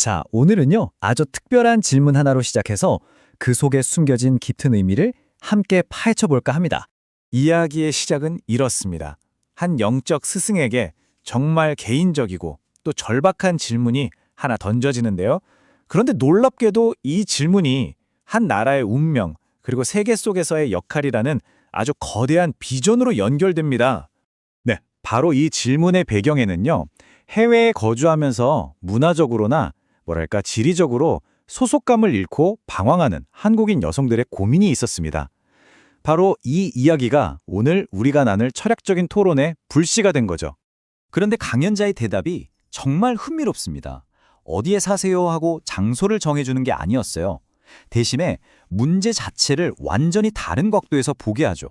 자, 오늘은요, 아주 특별한 질문 하나로 시작해서 그 속에 숨겨진 깊은 의미를 함께 파헤쳐 볼까 합니다. 이야기의 시작은 이렇습니다. 한 영적 스승에게 정말 개인적이고 또 절박한 질문이 하나 던져지는데요. 그런데 놀랍게도 이 질문이 한 나라의 운명 그리고 세계 속에서의 역할이라는 아주 거대한 비전으로 연결됩니다. 네, 바로 이 질문의 배경에는요. 해외에 거주하면서 문화적으로나 뭐랄까 지리적으로 소속감을 잃고 방황하는 한국인 여성들의 고민이 있었습니다. 바로 이 이야기가 오늘 우리가 나눌 철학적인 토론의 불씨가 된 거죠. 그런데 강연자의 대답이 정말 흥미롭습니다. 어디에 사세요 하고 장소를 정해주는 게 아니었어요. 대신에 문제 자체를 완전히 다른 각도에서 보게 하죠.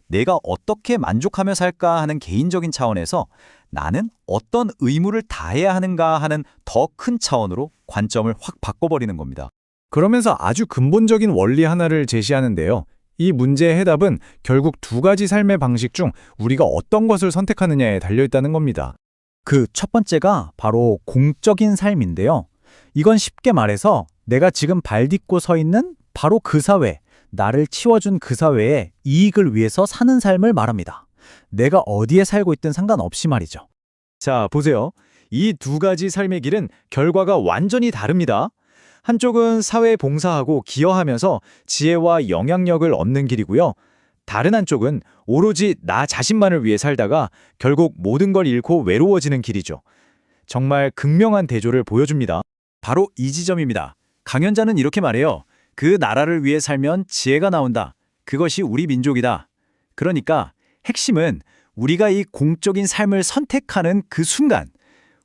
내가 어떻게 만족하며 살까 하는 개인적인 차원에서 나는 어떤 의무를 다해야 하는가 하는 더 큰 차원으로 관점을 확 바꿔버리는 겁니다. 그러면서 아주 근본적인 원리 하나를 제시하는데요. 이 문제의 해답은 결국 두 가지 삶의 방식 중 우리가 어떤 것을 선택하느냐에 달려있다는 겁니다. 그 첫 번째가 바로 공적인 삶인데요. 이건 쉽게 말해서 내가 지금 발 딛고 서 있는 바로 그 사회, 나를 치워준 그 사회의 이익을 위해서 사는 삶을 말합니다. 내가 어디에 살고 있든 상관없이 말이죠. 자, 보세요. 이 두 가지 삶의 길은 결과가 완전히 다릅니다. 한쪽은 사회에 봉사하고 기여하면서 지혜와 영향력을 얻는 길이고요. 다른 한쪽은 오로지 나 자신만을 위해 살다가 결국 모든 걸 잃고 외로워지는 길이죠. 정말 극명한 대조를 보여줍니다. 바로 이 지점입니다. 강연자는 이렇게 말해요. 그 나라를 위해 살면 지혜가 나온다. 그것이 우리 민족이다. 그러니까 핵심은 우리가 이 공적인 삶을 선택하는 그 순간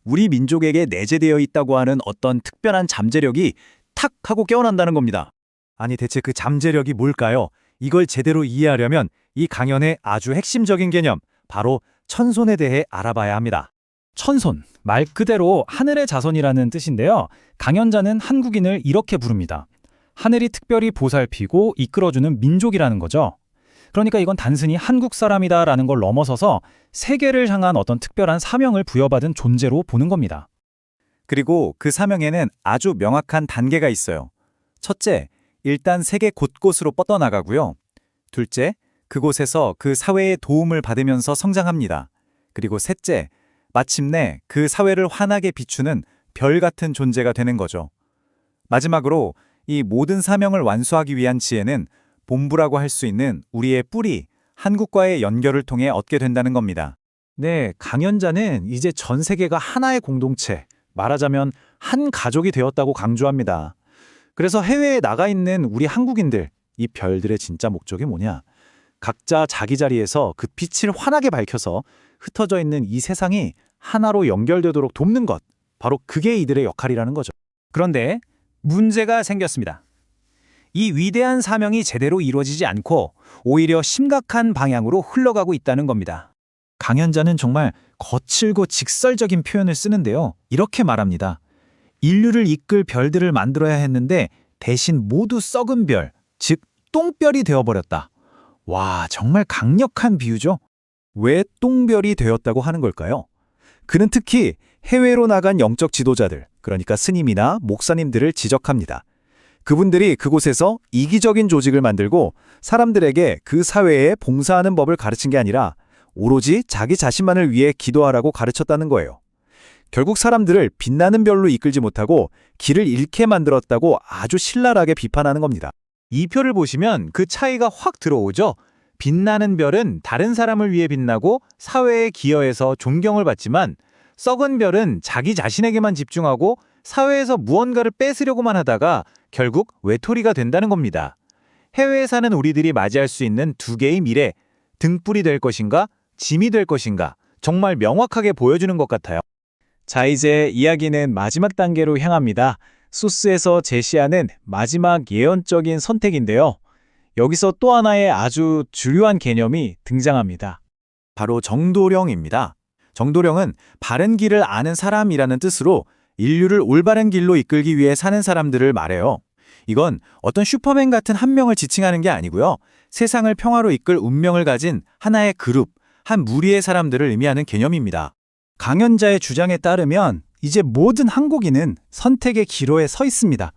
우리 민족에게 내재되어 있다고 하는 어떤 특별한 잠재력이 탁 하고 깨어난다는 겁니다. 아니 대체 그 잠재력이 뭘까요? 이걸 제대로 이해하려면 이 강연의 아주 핵심적인 개념, 바로 천손에 대해 알아봐야 합니다. 천손, 말 그대로 하늘의 자손이라는 뜻인데요. 강연자는 한국인을 이렇게 부릅니다. 하늘이 특별히 보살피고 이끌어주는 민족이라는 거죠. 그러니까 이건 단순히 한국 사람이다라는 걸 넘어서서 세계를 향한 어떤 특별한 사명을 부여받은 존재로 보는 겁니다. 그리고 그 사명에는 아주 명확한 단계가 있어요. 첫째, 일단 세계 곳곳으로 뻗어나가고요. 둘째, 그곳에서 그 사회의 도움을 받으면서 성장합니다. 그리고 셋째, 마침내 그 사회를 환하게 비추는 별 같은 존재가 되는 거죠. 마지막으로 이 모든 사명을 완수하기 위한 지혜는 본부라고 할 수 있는 우리의 뿌리, 한국과의 연결을 통해 얻게 된다는 겁니다. 네, 강연자는 이제 전 세계가 하나의 공동체, 말하자면 한 가족이 되었다고 강조합니다. 그래서 해외에 나가 있는 우리 한국인들, 이 별들의 진짜 목적이 뭐냐? 각자 자기 자리에서 그 빛을 환하게 밝혀서 흩어져 있는 이 세상이 하나로 연결되도록 돕는 것, 바로 그게 이들의 역할이라는 거죠. 그런데 문제가 생겼습니다. 이 위대한 사명이 제대로 이루어지지 않고 오히려 심각한 방향으로 흘러가고 있다는 겁니다. 강연자는 정말 거칠고 직설적인 표현을 쓰는데요. 이렇게 말합니다. 인류를 이끌 별들을 만들어야 했는데 대신 모두 썩은 별, 즉 똥별이 되어버렸다. 와, 정말 강력한 비유죠. 왜 똥별이 되었다고 하는 걸까요? 그는 특히 해외로 나간 영적 지도자들, 그러니까 스님이나 목사님들을 지적합니다. 그분들이 그곳에서 이기적인 조직을 만들고 사람들에게 그 사회에 봉사하는 법을 가르친 게 아니라 오로지 자기 자신만을 위해 기도하라고 가르쳤다는 거예요. 결국 사람들을 빛나는 별로 이끌지 못하고 길을 잃게 만들었다고 아주 신랄하게 비판하는 겁니다. 이 표를 보시면 그 차이가 확 들어오죠. 빛나는 별은 다른 사람을 위해 빛나고 사회에 기여해서 존경을 받지만 썩은 별은 자기 자신에게만 집중하고 사회에서 무언가를 뺏으려고만 하다가 결국 외톨이가 된다는 겁니다. 해외에 사는 우리들이 맞이할 수 있는 두 개의 미래, 등불이 될 것인가, 짐이 될 것인가 정말 명확하게 보여주는 것 같아요. 자, 이제 이야기는 마지막 단계로 향합니다. 소스에서 제시하는 마지막 예언적인 선택인데요. 여기서 또 하나의 아주 주요한 개념이 등장합니다. 바로 정도령입니다. 정도령은 바른 길을 아는 사람이라는 뜻으로 인류를 올바른 길로 이끌기 위해 사는 사람들을 말해요. 이건 어떤 슈퍼맨 같은 한 명을 지칭하는 게 아니고요. 세상을 평화로 이끌 운명을 가진 하나의 그룹, 한 무리의 사람들을 의미하는 개념입니다. 강연자의 주장에 따르면 이제 모든 한국인은 선택의 기로에 서 있습니다.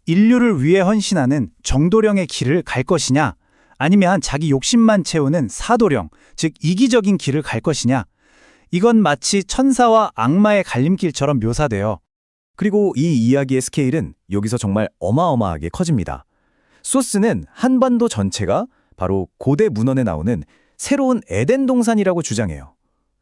인류를 위해 헌신하는 정도령의 길을 갈 것이냐, 아니면 자기 욕심만 채우는 사도령, 즉 이기적인 길을 갈 것이냐. 이건 마치 천사와 악마의 갈림길처럼 묘사돼요. 그리고 이 이야기의 스케일은 여기서 정말 어마어마하게 커집니다. 소스는 한반도 전체가 바로 고대 문헌에 나오는 새로운 에덴 동산이라고 주장해요.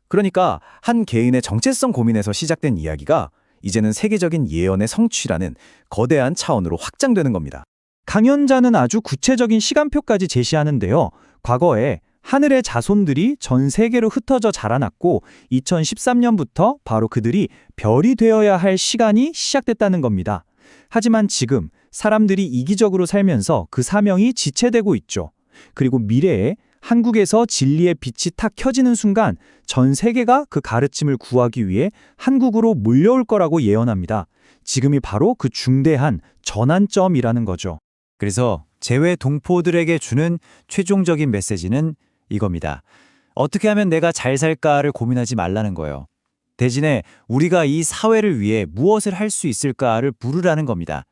그러니까 한 개인의 정체성 고민에서 시작된 이야기가 이제는 세계적인 예언의 성취라는 거대한 차원으로 확장되는 겁니다. 강연자는 아주 구체적인 시간표까지 제시하는데요. 과거에 하늘의 자손들이 전 세계로 흩어져 자라났고 2013년부터 바로 그들이 별이 되어야 할 시간이 시작됐다는 겁니다. 하지만 지금 사람들이 이기적으로 살면서 그 사명이 지체되고 있죠. 그리고 미래에 한국에서 진리의 빛이 탁 켜지는 순간 전 세계가 그 가르침을 구하기 위해 한국으로 몰려올 거라고 예언합니다. 지금이 바로 그 중대한 전환점이라는 거죠. 그래서 재외 동포들에게 주는 최종적인 메시지는 이겁니다. 어떻게 하면 내가 잘 살까를 고민하지 말라는 거예요. 대신에 우리가 이 사회를 위해 무엇을 할 수 있을까를 물으라는 겁니다.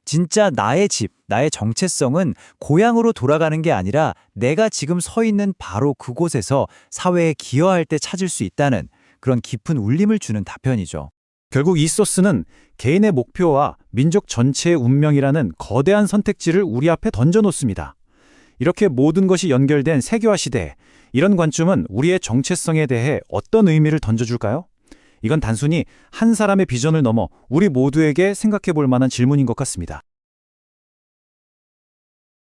진짜 나의 집, 나의 정체성은 고향으로 돌아가는 게 아니라 내가 지금 서 있는 바로 그곳에서 사회에 기여할 때 찾을 수 있다는 그런 깊은 울림을 주는 답변이죠. 결국 이 소스는 개인의 목표와 민족 전체의 운명이라는 거대한 선택지를 우리 앞에 던져놓습니다. 이렇게 모든 것이 연결된 세계화 시대에 이런 관점은 우리의 정체성에 대해 어떤 의미를 던져줄까요? 이건 단순히 한 사람의 비전을 넘어 우리 모두에게 생각해 볼 만한 질문인 것 같습니다.